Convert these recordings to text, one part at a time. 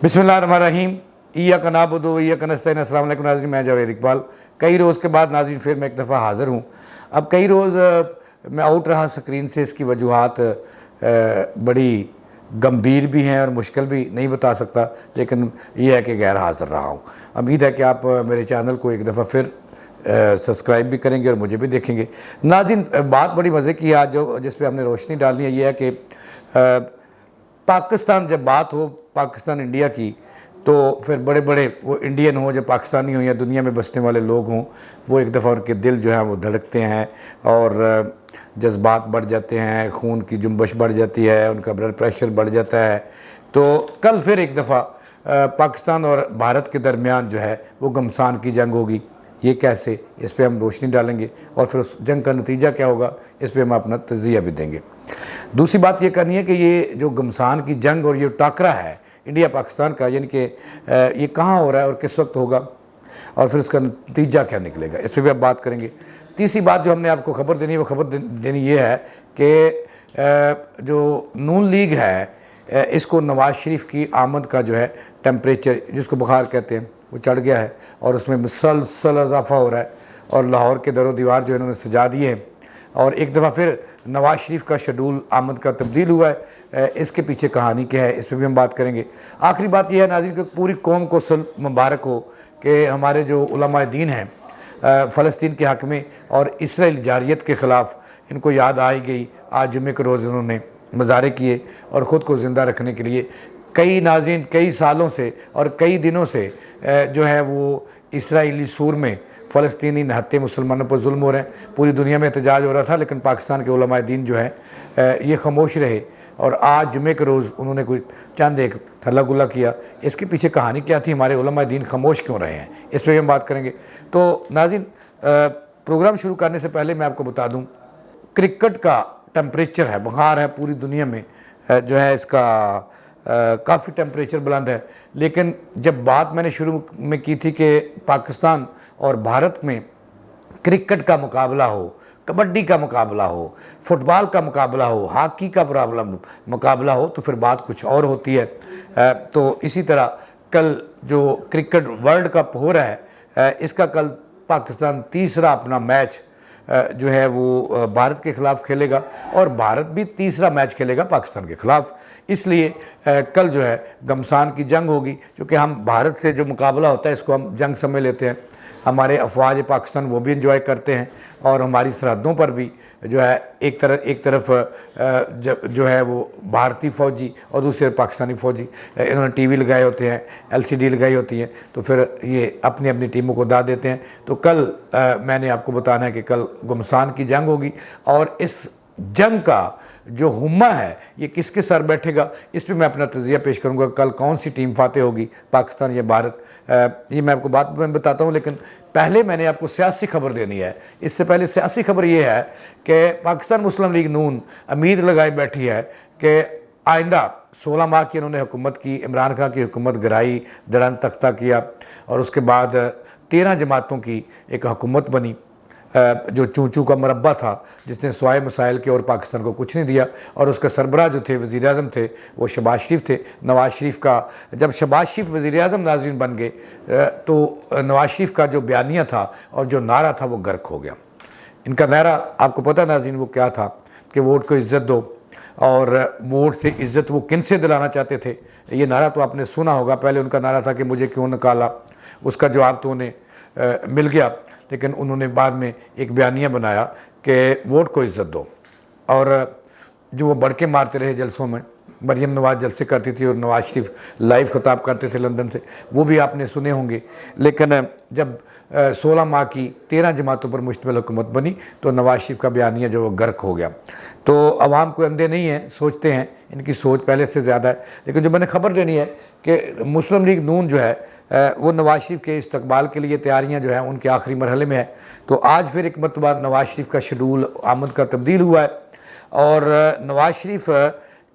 बिस्मिल्लाहिर्रहमानिर्रहीम। इय्याका नअबुदु व इय्याका नस्तईन। अस्सलाम वालेकुम नाज़रीन, मैं जावेद इकबाल। कई रोज़ के बाद नाज़रीन फिर मैं एक दफ़ा हाज़िर हूँ। अब कई रोज़ मैं आउट रहा स्क्रीन से, इसकी वजूहात बड़ी गंभीर भी हैं और मुश्किल भी, नहीं बता सकता, लेकिन ये है कि गैर हाज़िर रहा हूँ। उम्मीद है कि आप मेरे चैनल को एक दफ़ा फिर सब्सक्राइब भी करेंगे और मुझे भी देखेंगे। नाज़रीन, बात बड़ी मज़े की आज जो जिस पे हमने रोशनी डालनी है, ये है कि पाकिस्तान, जब बात हो पाकिस्तान इंडिया की, तो फिर बड़े बड़े वो इंडियन हो, जो पाकिस्तानी हो या दुनिया में बसने वाले लोग हों, वो एक दफ़ा उनके दिल जो है वो धड़कते हैं और जज्बात बढ़ जाते हैं, खून की जुम्बश बढ़ जाती है, उनका ब्लड प्रेशर बढ़ जाता है। तो कल फिर एक दफ़ा पाकिस्तान और भारत के दरमियान जो है वो घमसान की जंग होगी। ये कैसे, इस पर हम रोशनी डालेंगे और फिर उस जंग का नतीजा क्या होगा, इस पर हम अपना तज़िया भी देंगे। दूसरी बात ये करनी है कि ये जो घमसान की जंग और ये टाकरा है इंडिया पाकिस्तान का, यानी कि ये कहाँ हो रहा है और किस वक्त होगा और फिर उसका नतीजा क्या निकलेगा, इस पर भी आप बात करेंगे। तीसरी बात जो हमने आपको खबर देनी है, वो खबर देनी ये है कि जो नून लीग है, इसको नवाज़ शरीफ की आमद का जो है टेम्परेचर, जिसको बुखार कहते हैं, वो चढ़ गया है और उसमें मुसलसल इजाफा हो रहा है और लाहौर के दरो दीवार जो इन्होंने सजा दिए हैं और एक दफ़ा फिर नवाज़ शरीफ का शेड्यूल आमद का तब्दील हुआ है। इसके पीछे कहानी क्या है, इस पर भी हम बात करेंगे। आखिरी बात यह है नाज़रीन कि पूरी कौम को मुबारक हो कि हमारे जो उलमाए दीन हैं फ़लस्तीन के हक़ में और इसराइल जारियत के ख़िलाफ़, इनको याद आई गई। आज जुमे के रोज़ उन्होंने मज़ारे किए और ख़ुद को ज़िंदा रखने के लिए कई नाज़रीन कई सालों से और कई दिनों से जो है वो इसराइली सूर में फ़लस्तीनी नहत्ते मुसलमानों पर जुल्म हो रहे हैं। पूरी दुनिया में एहतजाज हो रहा था, लेकिन पाकिस्तान के उलमाए दीन जो है ये खामोश रहे और आज जुमे के रोज़ उन्होंने कोई चंद एक हल्ला गुल्ला किया। इसके पीछे कहानी क्या थी, हमारे उलमाए दीन खामोश क्यों रहे हैं, इस पर भी हम बात करेंगे। तो नाज़रीन, प्रोग्राम शुरू करने से पहले मैं आपको बता दूँ, क्रिकेट का टेम्परेचर है, बुखार है पूरी दुनिया में जो है, इसका काफ़ी टेम्परेचर बुलंद है। लेकिन जब बात मैंने शुरू में की थी कि पाकिस्तान और भारत में क्रिकेट का मुकाबला हो, कबड्डी का मुकाबला हो, फुटबॉल का मुकाबला हो, हॉकी का मुकाबला हो, तो फिर बात कुछ और होती है। तो इसी तरह कल जो क्रिकेट वर्ल्ड कप हो रहा है, इसका कल पाकिस्तान तीसरा अपना मैच जो है वो भारत के ख़िलाफ़ खेलेगा और भारत भी तीसरा मैच खेलेगा पाकिस्तान के ख़िलाफ़। इसलिए कल जो है घमसान की जंग होगी, क्योंकि हम भारत से जो मुकाबला होता है इसको हम जंग समझ लेते हैं। हमारे अफवाज पाकिस्तान वो भी इंजॉय करते हैं और हमारी सरहदों पर भी जो है एक तरफ जो है वो भारतीय फ़ौजी और दूसरे पाकिस्तानी फ़ौजी, इन्होंने टीवी लगाए होते हैं, एलसीडी लगाई होती हैं, तो फिर ये अपनी अपनी टीमों को दाद देते हैं। तो कल मैंने आपको बताना है कि कल घमसान की जंग होगी और इस जंग का जो हुम्मा है ये किसके सर बैठेगा, इस पर मैं अपना तज़िया पेश करूंगा। कल कौन सी टीम फातेह होगी, पाकिस्तान या भारत, ये मैं आपको बात में बताता हूं। लेकिन पहले मैंने आपको सियासी खबर देनी है। इससे पहले सियासी खबर ये है कि पाकिस्तान मुस्लिम लीग नून उम्मीद लगाई बैठी है कि आइंदा 16 माह की इन्होंने हुकूमत की, इमरान खान की हुकूमत गिराई, दरान तख्ता किया और उसके बाद 13 जमातों की एक हुकूमत बनी, जो चूचू का मरबा था, जिसने सवाए मसाइल के और पाकिस्तान को कुछ नहीं दिया। और उसका सरबराह जो थे, वज़ीर आज़म थे, वो शहबाज शरीफ थे। नवाज़ शरीफ का जब शहबाज शरीफ वज़ीर आज़म नाज़रीन बन गए, तो नवाज़ शरीफ का जो बयानिया था और जो नारा था वो गर्क हो गया। इनका नारा आपको पता नाज़रीन वो क्या था कि वोट को इज़्ज़त दो, और वोट से इज़्ज़त वो किन से दिलाना चाहते थे, ये नारा तो आपने सुना होगा। पहले उनका नारा था कि मुझे क्यों निकाला, उसका जवाब तो उन्हें मिल गया, लेकिन उन्होंने बाद में एक बयानिया बनाया कि वोट को इज़्ज़त दो। और जो वो बढ़ के मारते रहे जलसों में, मरीम नवाज़ जलसे करती थी और नवाज़ शरीफ लाइव खिताब करते थे लंदन से, वो भी आपने सुने होंगे। लेकिन जब 16 माह की 13 जमातों पर मुश्तमिल हुकूमत बनी तो नवाज़ शरीफ का बयानिया जो वो गर्क हो गया। तो अवाम कोई अंधे नहीं हैं, सोचते हैं, इनकी सोच पहले से ज़्यादा है। लेकिन जो मैंने खबर देनी है कि मुस्लिम लीग नून जो है वो नवाज़ शरीफ के इस्तकबाल के लिए तैयारियां जो हैं उनके आखिरी मरहले में है। तो आज फिर एक मरतबा नवाज़ शरीफ का शेड्यूल आमद का तब्दील हुआ है और नवाज़ शरीफ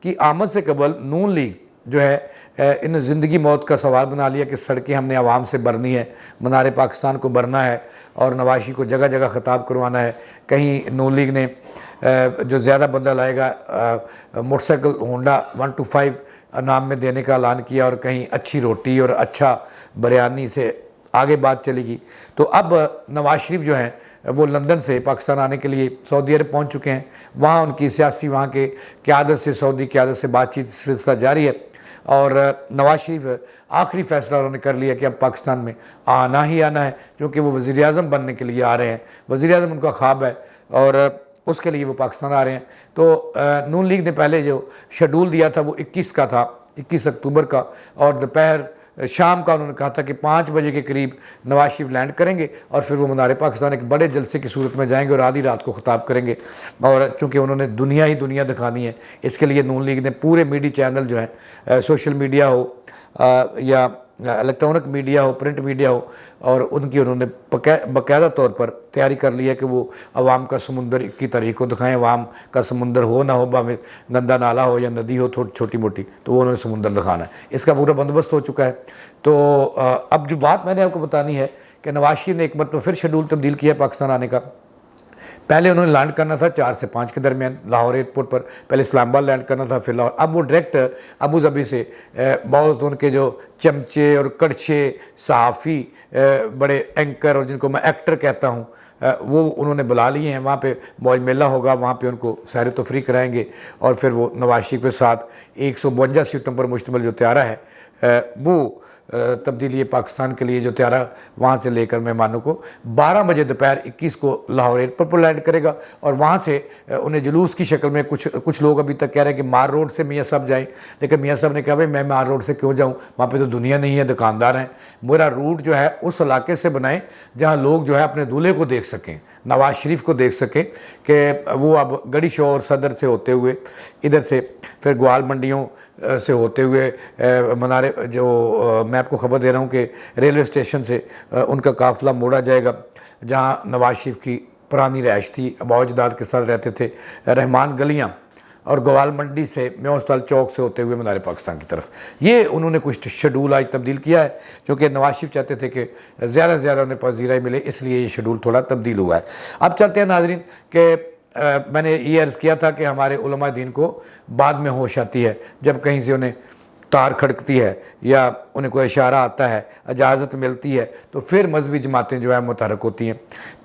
की आमद से कबल नून लीग जो है इन ज़िंदगी मौत का सवाल बना लिया कि सड़कें हमने आवाम से भरनी है, मनारे पाकिस्तान को भरना है और नवाज़ शरीफ को जगह जगह ख़िताब करवाना है। कहीं नून लीग ने जो ज़्यादा बंदा लाएगा मोटरसाइकिल होंडा 125 इनाम में देने का ऐलान किया, और कहीं अच्छी रोटी और अच्छा बिरयानी से आगे बात चलेगी। तो अब नवाज शरीफ जो हैं वो लंदन से पाकिस्तान आने के लिए सऊदी अरब पहुंच चुके हैं। वहाँ उनकी सियासी वहाँ के क़यादत से, सऊदी क़यादत से बातचीत सिलसिला जारी है, और नवाज शरीफ आखिरी फ़ैसला उन्होंने कर लिया कि अब पाकिस्तान में आना ही आना है, क्योंकि वो वज़ीर आज़म बनने के लिए आ रहे हैं। वज़ीर आज़म उनका ख्वाब है और उसके लिए वो पाकिस्तान आ रहे हैं। तो नून लीग ने पहले जो शेड्यूल दिया था वो 21 का था, 21 अक्टूबर का, और दोपहर शाम का उन्होंने कहा था कि 5 बजे के करीब नवाज शरीफ लैंड करेंगे और फिर वो मनार पाकिस्तान एक बड़े जलसे की सूरत में जाएंगे और आधी रात को ख़िताब करेंगे। और चूँकि उन्होंने दुनिया ही दुनिया दिखानी है, इसके लिए नून लीग ने पूरे मीडिया चैनल जो है, सोशल मीडिया हो या इलेक्ट्रॉनिक मीडिया हो, प्रिंट मीडिया हो, और उनकी उन्होंने बाकायदा तौर पर तैयारी कर ली है कि वो अवाम का समुंदर 21 तारीख को दिखाएं। अवाम का समुंदर हो ना हो, भाਵੇਂ गंदा नाला हो या नदी हो थोड़ी छोटी मोटी, तो वो उन्होंने समुंदर दिखाना है। इसका पूरा बंदोबस्त हो चुका है। तो अब जो बात मैंने आपको बतानी है कि नवाज शरीफ ने एक मरतबा फिर शेड्यूल तब्दील किया पाकिस्तान आने का। पहले उन्होंने लैंड करना था 4 से 5 के दरमियान लाहौर एयरपोर्ट पर, पहले इस्लामाबाद लैंड करना था, फिर लाहौर। अब वो डायरेक्ट अबू धाबी से बहुत उनके जो चमचे और कड़छे सहाफ़ी, बड़े एंकर, और जिनको मैं एक्टर कहता हूँ, वो उन्होंने बुला लिए हैं। वहाँ पे मौज मेला होगा, वहाँ पे उनको सैर तफरी कराएंगे, और फिर वो नवाज शरीफ के साथ 152 सीटों पर मुश्तमिल जो त्यारा है वो तब्दीली पाकिस्तान के लिए जो त्यारा वहाँ से लेकर मेहमानों को 12 बजे दोपहर 21 को लाहौर एयरपोर्ट पर लैंड करेगा। और वहाँ से उन्हें जुलूस की शक्ल में कुछ लोग अभी तक कह रहे हैं कि मार रोड से मियाँ साहब जाएं, लेकिन मियाँ साहब ने कहा भाई मैं मार रोड से क्यों जाऊँ, वहाँ पे तो दुनिया नहीं है, दुकानदार हैं। मेरा रूट जो है उस इलाके से बनाएं जहाँ लोग जो है अपने दूल्हे को देख सकें, नवाज शरीफ को देख सकें कि वो अब गड़ी शोर सदर से होते हुए इधर से फिर ग्वाल मंडियों से होते हुए मनारे, जो मैं आपको ख़बर दे रहा हूँ कि रेलवे स्टेशन से उनका काफ़िला मोड़ा जाएगा, जहाँ नवाज शरीफ की पुरानी रहाइश थी, अबाउजदाद के साथ रहते थे, रहमान गलियाँ, और ग्वाल मंडी से म्योस्ताल चौक से होते हुए मनार पाकिस्तान की तरफ। ये उन्होंने कुछ शेड्यूल आज तब्दील किया है, क्योंकि नवाज शरीफ चाहते थे कि ज़्यादा से ज़्यादा उन्हें पजीराई मिले, इसलिए ये शेड्यूल थोड़ा तब्दील हुआ है। अब चलते हैं नाज़रीन कि मैंने ये अर्ज़ किया था कि हमारे उलमा दीन को बाद में होश आती है, जब कहीं से उन्हें तार खड़कती है या उन्हें कोई इशारा आता है, इजाज़त मिलती है, तो फिर मजहबी जमातें जो है मुतहरक होती हैं।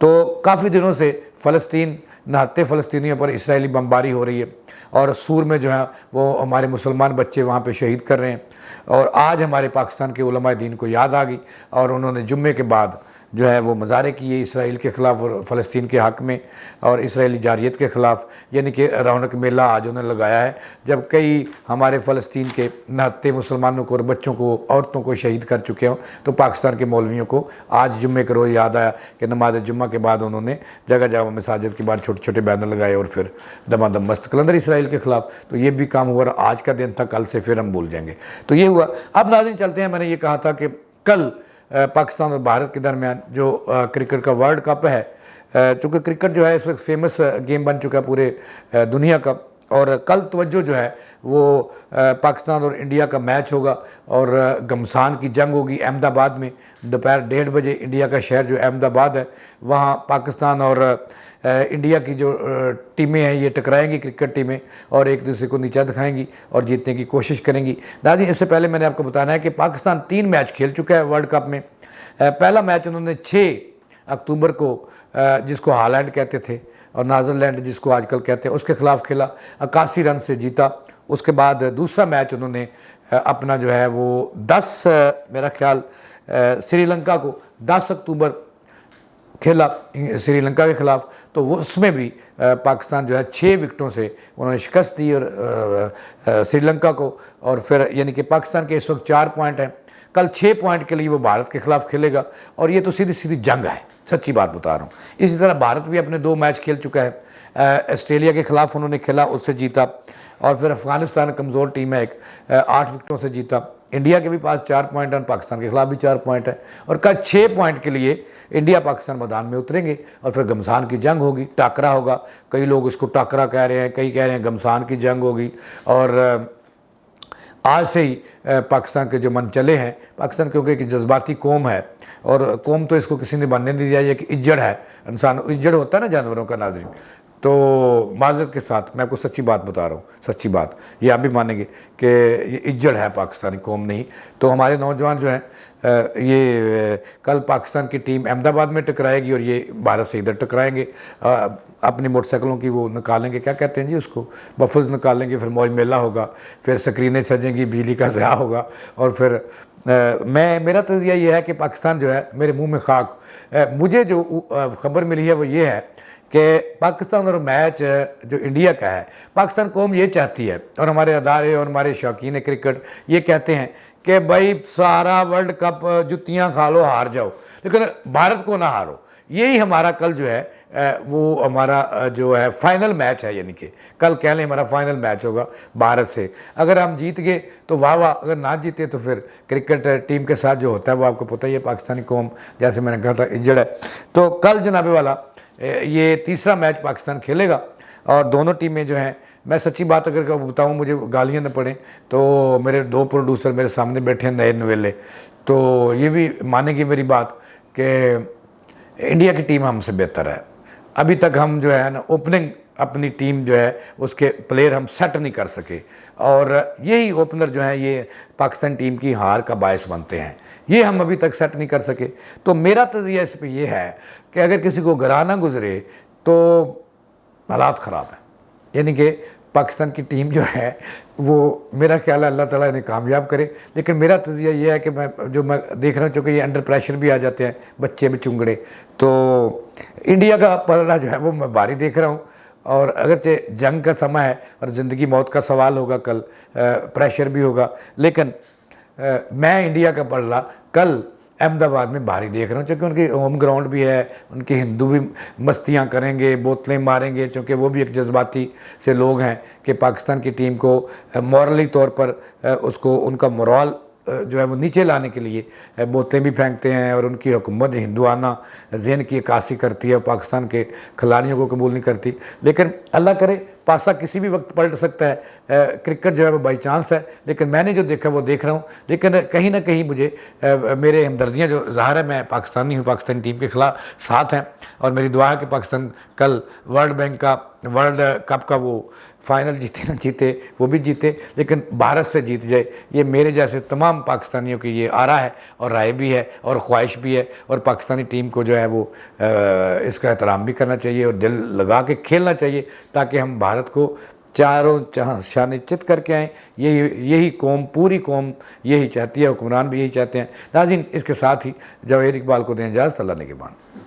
तो काफ़ी दिनों से फ़लस्तीन, नहाते फ़लस्तीनियों पर इसराइली बमबारी हो रही है, और सूर में जो है वो हमारे मुसलमान बच्चे वहाँ पे शहीद कर रहे हैं। और आज हमारे पाकिस्तान के उलमा दीन को याद आ गई, और उन्होंने जुम्मे के बाद जो है वो मज़ारे किए इसराइल के ख़िलाफ़ और फ़लस्तीन के हक़ में और इसराइली जारियत के ख़िलाफ़, यानी कि रौनक मेला आज उन्होंने लगाया है, जब कई हमारे फ़लस्तीन के नहत्ते मुसलमानों को और बच्चों को, औरतों को शहीद कर चुके हों। तो पाकिस्तान के मौलवियों को आज जुम्मे के रोज़ याद आया कि नमाज जुम्मा के बाद उन्होंने जगह जगह मसाजिद के बाहर छोटे छोटे बैनर लगाए और फिर दमादम मस्त कलंदर इसराइल के ख़िलाफ़। तो ये भी काम हुआ, आज का दिन था, कल से फिर हम भूल जाएंगे। तो ये हुआ। अब नाज़रीन चलते हैं, मैंने ये कहा था कि कल पाकिस्तान और भारत के दरमियान जो क्रिकेट का वर्ल्ड कप है, चूँकि क्रिकेट जो है इस वक्त फेमस गेम बन चुका है पूरे दुनिया का, और कल तवज्जो जो है वो पाकिस्तान और इंडिया का मैच होगा, और घमसान की जंग होगी अहमदाबाद में। दोपहर 1:30 बजे इंडिया का शहर जो अहमदाबाद है, वहाँ पाकिस्तान और इंडिया की जो टीमें हैं ये टकराएंगी, क्रिकेट टीमें, और एक दूसरे को नीचा दिखाएंगी और जीतने की कोशिश करेंगी। नाज़रीन इससे पहले मैंने आपको बताना है कि पाकिस्तान 3 मैच खेल चुका है वर्ल्ड कप में। पहला मैच उन्होंने 6 अक्टूबर को, जिसको हालैंड कहते थे और नाज़रलैंड जिसको आजकल कहते हैं, उसके ख़िलाफ़ खेला, 81 रन से जीता। उसके बाद दूसरा मैच उन्होंने अपना जो है वो 10 मेरा ख्याल श्रीलंका को 10 अक्टूबर खेला श्रीलंका के ख़िलाफ़। तो वो उसमें भी पाकिस्तान जो है 6 विकेटों से उन्होंने शिकस्त दी और श्रीलंका को, और फिर यानी कि पाकिस्तान के इस वक्त 4 पॉइंट हैं। कल 6 पॉइंट के लिए वो भारत के ख़िलाफ़ खेलेगा, और ये तो सीधी सीधी जंग है, सच्ची बात बता रहा हूँ। इसी तरह भारत भी अपने 2 मैच खेल चुका है। ऑस्ट्रेलिया के ख़िलाफ़ उन्होंने खेला, उससे जीता, और फिर अफ़गानिस्तान कमज़ोर टीम है, 8 विकेटों से जीता। इंडिया के भी पास 4 पॉइंट हैं, पाकिस्तान के ख़िलाफ़ भी 4 पॉइंट है, और कल 6 पॉइंट के लिए इंडिया पाकिस्तान मैदान में उतरेंगे, और फिर घमसान की जंग होगी, टाकरा होगा। कई लोग इसको टाकरा कह रहे हैं, कई कह रहे हैं घमसान की जंग होगी। और आज से ही पाकिस्तान के जो मन चले हैं, पाकिस्तान क्योंकि एक जज्बाती कौम है, और कौम तो इसको किसी ने बनने नहीं दिया, ये कि इज्जड़ है। इंसान इज्जड़ होता है ना जानवरों का नाज़रीन, تو معذرت کے ساتھ میں آپ کو سچی بات بتا رہا ہوں، سچی بات، یہ آپ بھی مانیں گے کہ یہ اجڑ ہے پاکستانی قوم نہیں. تو ہمارے نوجوان جو ہیں یہ کل پاکستان کی ٹیم احمد آباد میں ٹکرائے گی اور یہ بھارت سے ادھر ٹکرائیں گے، اپنی موٹر سائیکلوں کی وہ نکالیں گے، کیا کہتے ہیں جی اس کو، بفلز نکالیں گے، پھر موج میلہ ہوگا، پھر سکرینیں سجیں گی، بجلی کا ضیاع ہوگا. اور پھر میرا تجزیہ یہ ہے کہ پاکستان جو ہے میرے منہ میں خاک. مجھے جو خبر ملی ہے وہ یہ ہے کہ پاکستان اور میچ جو انڈیا کا ہے، پاکستان قوم یہ چاہتی ہے اور ہمارے ادارے اور ہمارے شوقین کرکٹ یہ کہتے ہیں کہ بھائی سارا ورلڈ کپ جتیاں کھا لو، ہار جاؤ، لیکن بھارت کو نہ ہارو. یہی ہمارا کل جو ہے وہ ہمارا جو ہے فائنل میچ ہے، یعنی کہ کل کہہ لیں ہمارا فائنل میچ ہوگا بھارت سے. اگر ہم جیت گئے تو واہ واہ، اگر نہ جیتے تو پھر کرکٹ ٹیم کے ساتھ جو ہوتا ہے وہ آپ کو پتہ ہی ہے، پاکستانی قوم جیسے میں نے کہا تھا اجڑ ہے. تو کل جناب والا یہ تیسرا میچ پاکستان کھیلے گا اور دونوں ٹیمیں جو ہیں، میں سچی بات اگر بتاؤں مجھے گالیاں نہ پڑیں تو میرے دو پروڈیوسر میرے سامنے بیٹھے ہیں نئے نویلے، تو یہ بھی مانیں گے میری بات کہ انڈیا کی ٹیم ہم سے بہتر ہے. ابھی تک ہم جو ہے نا اوپننگ اپنی ٹیم جو ہے اس کے پلیئر ہم سیٹ نہیں کر سکے، اور یہی اوپنر جو ہیں یہ پاکستان ٹیم کی ہار کا باعث بنتے ہیں، یہ ہم ابھی تک سیٹ نہیں کر سکے. تو میرا تجزیہ اس پہ یہ ہے کہ اگر کسی کو گراں نہ گزرے تو حالات خراب ہیں. یعنی کہ پاکستان کی ٹیم جو ہے وہ میرا خیال ہے اللہ تعالیٰ انہیں کامیاب کرے. لیکن میرا تجزیہ یہ ہے کہ میں دیکھ رہا ہوں، چونکہ یہ انڈر پریشر بھی آ جاتے ہیں بچے بھی چنگڑے، تو انڈیا کا پلڑا جو ہے وہ میں بھاری دیکھ رہا ہوں. اور اگرچہ جنگ کا سماں ہے اور زندگی موت کا سوال ہوگا، کل پریشر بھی ہوگا، لیکن میں انڈیا کا پلڑا کل احمد آباد میں بھاری دیکھ رہا ہوں، چونکہ ان کی ہوم گراؤنڈ بھی ہے، ان کے ہندو بھی مستیاں کریں گے، بوتلیں ماریں گے، چونکہ وہ بھی ایک جذباتی سے لوگ ہیں کہ پاکستان کی ٹیم کو مورلی طور پر اس کو ان کا مورال جو ہے وہ نیچے لانے کے لیے بوتلیں بھی پھینکتے ہیں، اور ان کی حکومت ہندوانہ ذہن کی عکاسی کرتی ہے، پاکستان کے کھلاڑیوں کو قبول نہیں کرتی. لیکن اللہ کرے پاسا کسی بھی وقت پلٹ سکتا ہے، کرکٹ جو ہے وہ بائی چانس ہے. لیکن میں نے جو دیکھا وہ دیکھ رہا ہوں، لیکن کہیں نہ کہیں مجھے میرے ہمدردیاں جو ظاہر ہے، میں پاکستانی ہوں، پاکستانی ٹیم کے خلاف ساتھ ہیں، اور میری دعا ہے کہ پاکستان کل ورلڈ بینک کا ورلڈ کپ کا وہ فائنل جیتے نہ جیتے وہ بھی جیتے، لیکن بھارت سے جیت جائے. یہ میرے جیسے تمام پاکستانیوں کی یہ آرا ہے اور رائے بھی ہے اور خواہش بھی ہے. اور پاکستانی ٹیم کو جو ہے وہ اس کا احترام بھی کرنا چاہیے اور دل لگا کے کھیلنا چاہیے، تاکہ ہم بھارت کو چاروں شانے چت کر کے آئیں. یہی قوم، پوری قوم یہی چاہتی ہے، حکمران بھی یہی چاہتے ہیں. ناظرین، اس کے ساتھ ہی جاوید اقبال کو دیں اجازت، اللہ نگہبان.